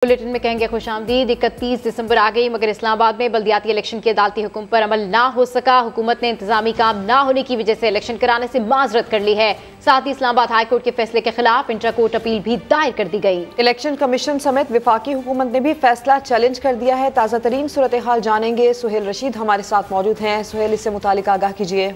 Bulletin में कहेंगे खुशामदीद। 31 दिसंबर आ गई मगर इस्लामाबाद में बल्दियाती इलेक्शन की अदालती हुक्म पर अमल ना हो सका। हुकूमत ने इंतजामी काम ना होने की वजह से इलेक्शन कराने से माजरत कर ली है। साथ ही इस्लामाबाद हाई कोर्ट के फैसले के खिलाफ इंट्रा कोर्ट अपील भी दायर कर दी गई। इलेक्शन कमीशन समेत विफाकी हुकूमत ने भी फैसला चैलेंज कर दिया है। ताज़ा तरीन सूरत हाल जानेंगे, सुहेल रशीद हमारे साथ मौजूद हैं। सुहेल, इससे मुतालिक आगाह कीजिए।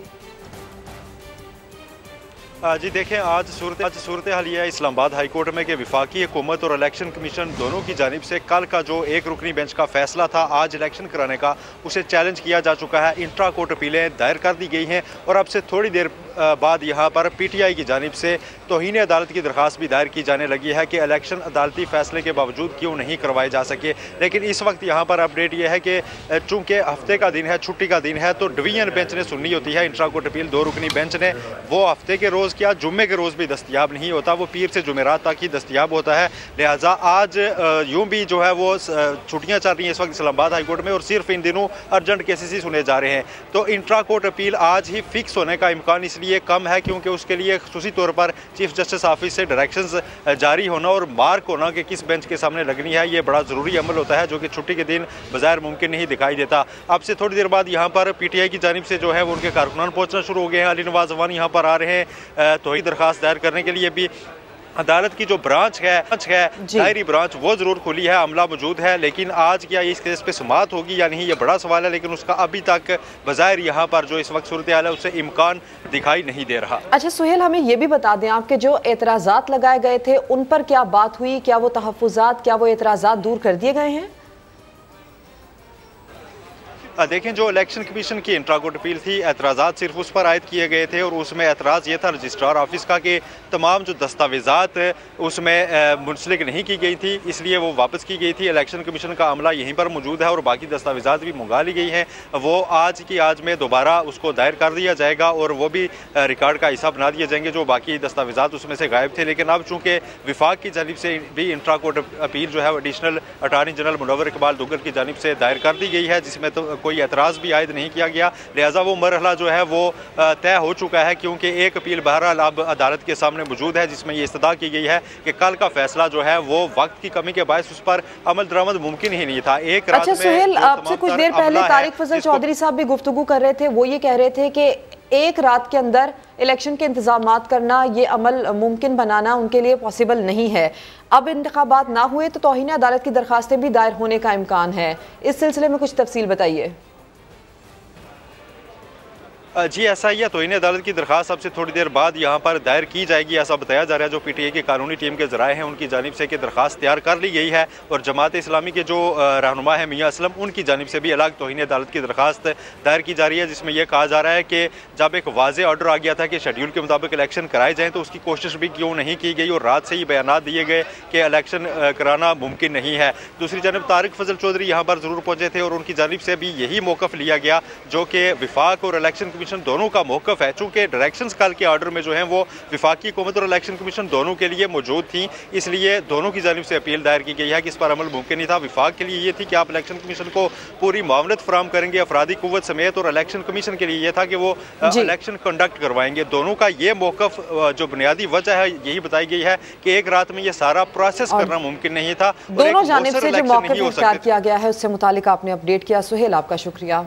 जी देखें, आज सूरत हाल ये है इस्लामाबाद हाई कोर्ट में कि विफाकी हुकूमत और इलेक्शन कमीशन दोनों की जानिब से कल का जो एक रुकनी बेंच का फैसला था आज इलेक्शन कराने का, उसे चैलेंज किया जा चुका है। इंट्रा कोर्ट अपीलें दायर कर दी गई हैं और अब से थोड़ी देर बाद यहाँ पर PTI की जानिब से तौहीन अदालत की दरख्वास्त भी दायर की जाने लगी है कि इलेक्शन अदालती फैसले के बावजूद क्यों नहीं करवाए जा सके। लेकिन इस वक्त यहाँ पर अपडेट ये है कि चूँकि हफ्ते का दिन है, छुट्टी का दिन है, तो डिवीजन बेंच ने सुननी होती है इंट्रा कोर्ट अपील। 2 रुकनी बेंच ने वो हफ्ते के रोज़ क्या जुम्मे के रोज़ भी दस्तयाब नहीं होता, वो पीर से जुमेरात तक ही दस्तयाब होता है। लिहाजा आज यूँ भी जो है वो छुट्टियाँ चल रही हैं इस वक्त इस्लामाबाद हाई कोर्ट में और सिर्फ इन दिनों अर्जेंट केसेस ही सुने जा रहे हैं। तो इंट्रा कोर्ट अपील आज ही फिक्स होने का इम्कान इसलिए कम है क्योंकि उसके लिए खुसूसी तौर पर चीफ जस्टिस ऑफिस से डायरेक्शंस जारी होना और मार्क होना कि किस बेंच के सामने लगनी है, ये बड़ा ज़रूरी अमल होता है जो कि छुट्टी के दिन बज़ाहिर मुमकिन नहीं दिखाई देता। अब से थोड़ी देर बाद यहाँ पर PTI की जानिब से जो है वो उनके कारकुनान पहुँचना शुरू हो गए हैं। अली नवाज अवान यहाँ पर आ रहे हैं तो दरख्वास्त दायर करने के लिए। भी अदालत की जो ब्रांच है दायरी ब्रांच वो ज़रूर खुली है, अमला मौजूद है, लेकिन आज क्या इस केस पे सुमात होगी या नहीं, ये बड़ा सवाल है। लेकिन उसका अभी तक बज़ाहिर यहाँ पर जो इस वक्त सूरत हाल है उससे इम्कान दिखाई नहीं दे रहा। अच्छा सुहेल, हमें ये भी बता दें, आपके जो एतराज़ात लगाए गए थे उन पर क्या बात हुई? क्या वो तहफ़्फ़ुज़ात, क्या वो एतराज़ात दूर कर दिए गए हैं? देखें, जो इलेक्शन कमीशन की इंट्रा कोर्ट अपील थी, एतराज़ात सिर्फ उस पर आयद किए गए थे और उसमें एतराज़ ये था रजिस्ट्रार ऑफिस का कि तमाम जो दस्तावेज़ात उसमें मुंसलिक नहीं की गई थी, इसलिए वो वापस की गई थी। इलेक्शन कमीशन का अमला यहीं पर मौजूद है और बाकी दस्तावेज़ात भी मंगा ली गई हैं। वो आज की आज में दोबारा उसको दायर कर दिया जाएगा और वो भी रिकॉर्ड का हिस्सा बना दिए जाएंगे जो बाकी दस्तावेज़ात उसमें से गायब थे। लेकिन अब चूँकि विफाक की जानिब से भी इंट्रा कोर्ट अपील जो है additional attorney general Munawar Iqbal Duggal की जानिब से दायर कर दी गई है, जिसमें तो कोई एतराज़ भी आयद नहीं किया गया। लिहाजा वो मरहला जो है वो तय हो चुका है क्योंकि एक अपील बहरहाल अब अदालत के सामने मौजूद है जिसमें ये इस्तदा की गई है कि कल का फैसला जो है वो वक्त की कमी के बायस उस पर अमल दरामद मुमकिन ही नहीं था। एक रात में सुहेल, आपसे कुछ देर पहले तारिक फजल चौधरी साहब भी गुफ्तगू कर रहे थे, वो ये कह रहे थे कि एक रात के अंदर इलेक्शन के इंतजामात करना, ये अमल मुमकिन बनाना उनके लिए पॉसिबल नहीं है। अब इंतखाबात ना हुए तो तौहीन अदालत की दरखास्तें भी दायर होने का इम्कान है। इस सिलसिले में कुछ तफसील बताइए। जी ऐसा ही है, तौहीन अदालत की दरख्वास्त सबसे थोड़ी देर बाद यहाँ पर दायर की जाएगी, ऐसा बताया जा रहा है। जो PTI की कानूनी टीम के ज़राए हैं उनकी जानिब से कि दरख्वास्त तैयार कर ली गई है और जमात इस्लामी के जो रहनुमा है मियाँ असलम, उनकी जानिब से भी अलग तौहीन अदालत की दरख्वास्त दायर की जा रही है, जिसमें यह कहा जा रहा है कि जब एक वाज़ेह ऑर्डर आ गया था कि शेड्यूल के मुताबिक इलेक्शन कराए जाएँ तो उसकी कोशिश भी क्यों नहीं की गई और रात से ही बयान दिए गए कि इलेक्शन कराना मुमकिन नहीं है। दूसरी जानब तारिक फजल चौधरी यहाँ पर ज़रूर पहुँचे थे और उनकी जानिब से भी यही मौक़िफ़ लिया गया जो कि विफाक और इलेक्शन कमीशन दोनों का मौक़िफ़ है। चूंकि डायरेक्शंस कल के ऑर्डर में जो हैं वो विफाकी हुकूमत और इलेक्शन कमीशन दोनों के लिए मौजूद थी, इसलिए दोनों की जानिब से अपील दायर की गई है कि इस पर अमल मुमकिन नहीं था। विफाक के लिए ये थी कि आप इलेक्शन कमीशन को पूरी मामलत फराहम करेंगे अफरादी कुव्वत समेत, और इलेक्शन कमीशन के लिए ये था कि वो इलेक्शन कंडक्ट करवाएंगे। दोनों का ये मौक़िफ़ जो बुनियादी वजह है यही बताई गई है कि एक रात में ये सारा प्रोसेस करना मुमकिन नहीं था। दोनों जानिब से जो मौक़िफ़ इख्तियार किया गया है उससे मुतालिक आपने अपडेट किया। सुहेल, आपका शुक्रिया।